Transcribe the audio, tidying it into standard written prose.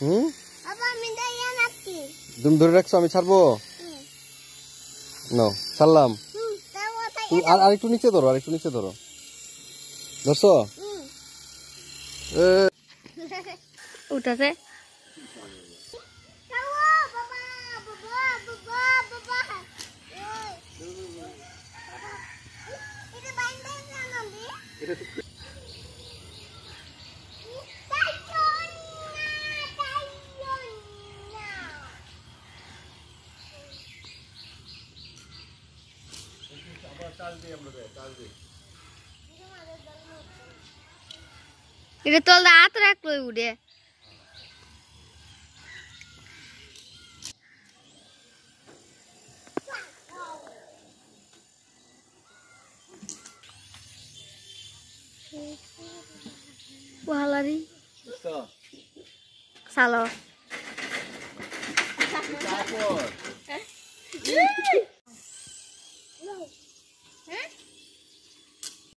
হুম তুমি ধরে রাখছো, আমি ছাড়বো? নাও, ছাড়লাম। আর একটু নিচে ধরো, আর একটু নিচে ধরো। ধরছো? উঠাতে এটা তোল হাত রাখলো উড়ে। Wahalari. Salah.